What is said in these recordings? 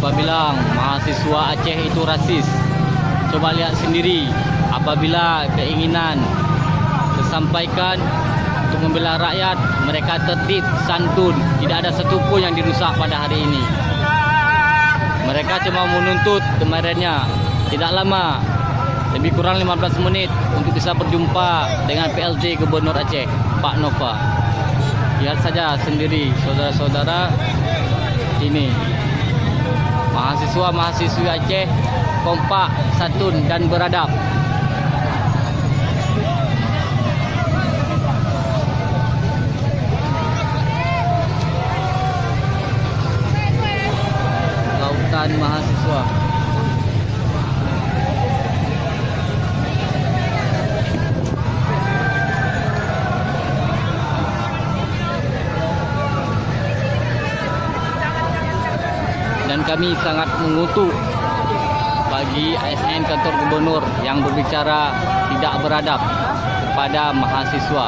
Siapa bilang mahasiswa Aceh itu rasis? Coba lihat sendiri. Apabila keinginan tersampaikan untuk membela rakyat, mereka tertib, santun. Tidak ada satupun yang dirusak pada hari ini. Mereka cuma menuntut kemarinnya tidak lama, lebih kurang 15 menit untuk bisa berjumpa dengan PLT Gubernur Aceh, Pak Nova. Lihat saja sendiri saudara-saudara, ini mahasiswa-mahasiswi Aceh kompak, santun dan beradab. Lautan mahasiswa. Dan kami sangat mengutuk bagi ASN kantor gubernur yang berbicara tidak beradab kepada mahasiswa.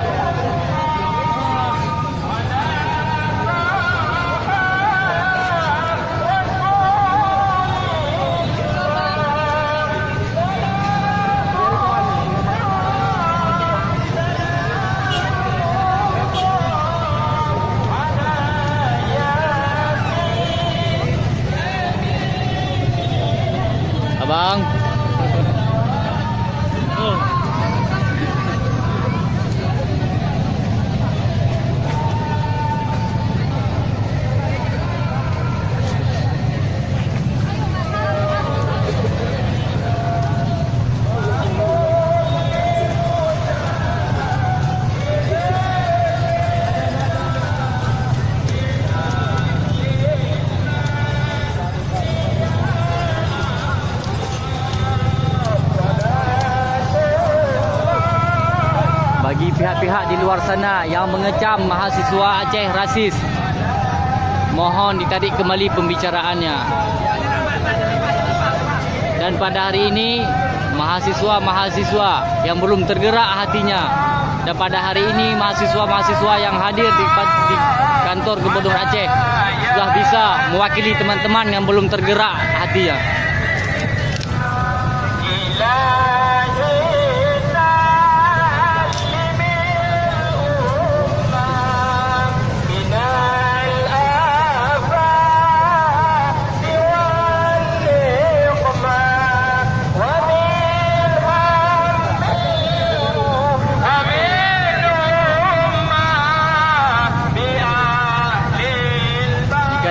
Abang. Bagi pihak-pihak di luar sana yang mengecam mahasiswa Aceh rasis, mohon ditarik kembali pembicaraannya. Dan pada hari ini mahasiswa-mahasiswa yang belum tergerak hatinya, dan pada hari ini mahasiswa-mahasiswa yang hadir di kantor Gubernur Aceh sudah bisa mewakili teman-teman yang belum tergerak hatinya.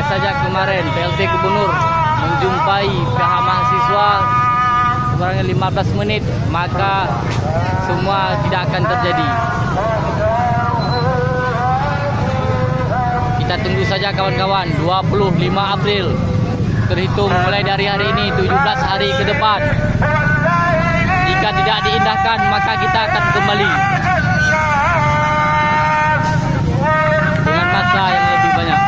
Saja kemarin PLT Gubernur menjumpai pihak mahasiswa sekurang 15 menit, maka semua tidak akan terjadi. Kita tunggu saja kawan-kawan, 25 April terhitung mulai dari hari ini, 17 hari ke depan. Jika tidak diindahkan, maka kita akan kembali dengan masa yang lebih banyak.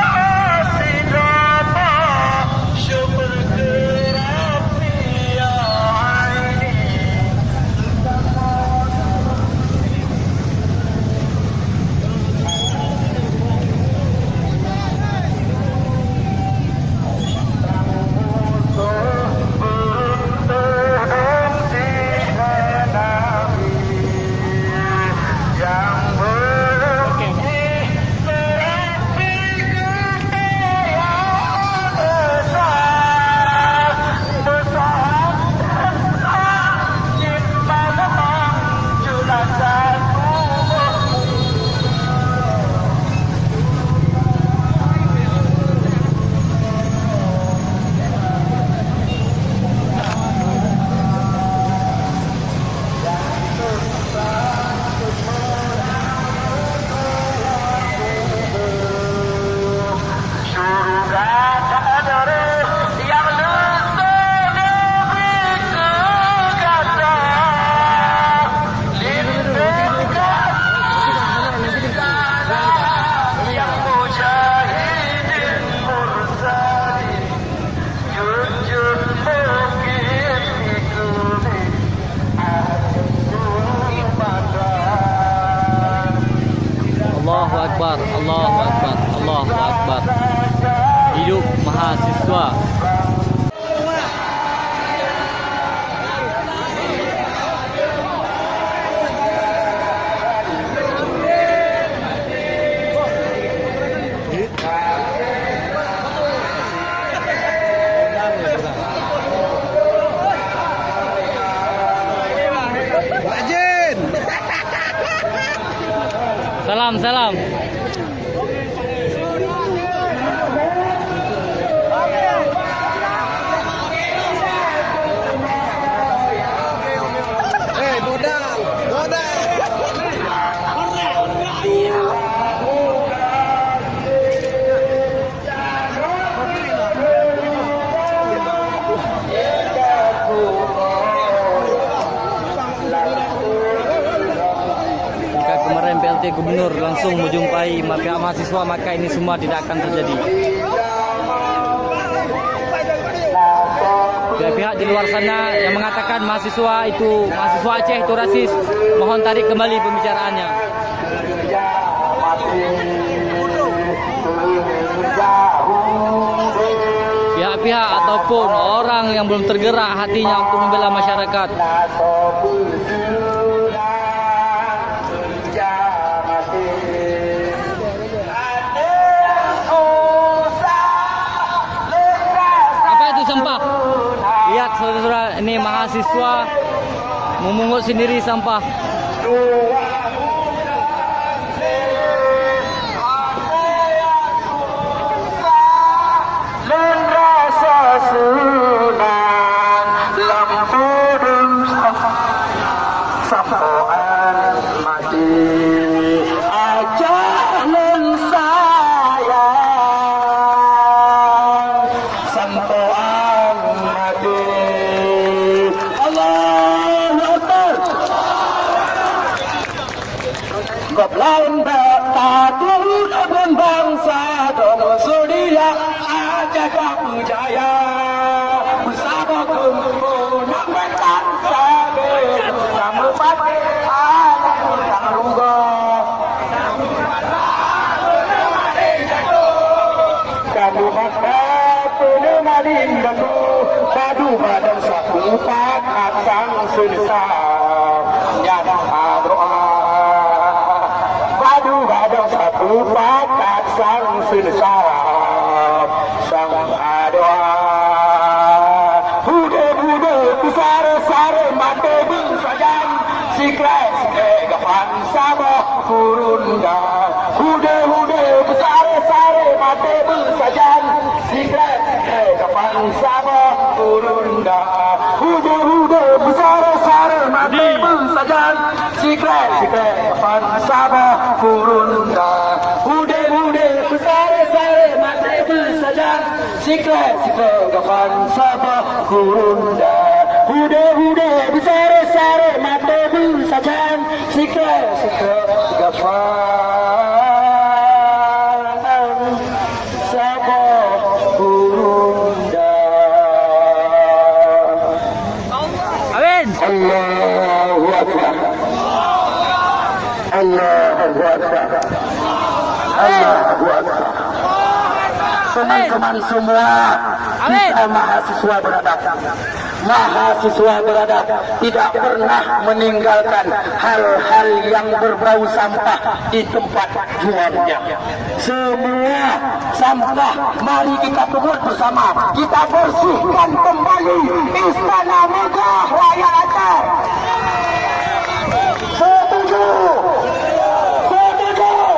Akbar, Allahu Akbar, Allahu Akbar. Hidup mahasiswa. salam. Kemarin PLT Gubernur langsung menjumpai pihak mahasiswa, maka ini semua tidak akan terjadi. Pihak di luar sana yang mengatakan mahasiswa Aceh itu rasis, mohon tarik kembali pembicaraannya. Pihak-pihak ataupun orang yang belum tergerak hatinya untuk membela masyarakat, sampah. Lihat saudara-saudara, ini mahasiswa memungut sendiri sampah. Lain bertakut pun bangsa dong sedia aja kamu jaya bersama kumpul nampak sabe kamu pakai anak yang rugo kamu maka penemalin dulu padu badan satu pakat sang susah yang doa pakat sang susah sang doa bude besar mate sajan sikret gapan sabah kurunda bude besar mate sajan sikret gapan sabah kurunda bude besar mate sajan sikret gapan sabah kurunda bude besar mate sajan sikret gapan sabah kurunda bude besar mate sajan sikret gapan sabah kurunda. Amin. Allahu Akbar. Allahu Akbar. Allahu Akbar. Teman-teman semua, kita mahasiswa beradab tidak pernah meninggalkan hal-hal yang berbau sampah di tempat jualnya. Semua sampah mari kita pungut bersama, kita bersihkan kembali Istana Megah Raya Aceh. Setuju semua.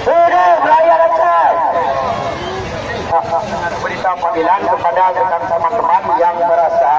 Hidup Raya Aceh. Berita panggilan kepada teman-teman yang merasa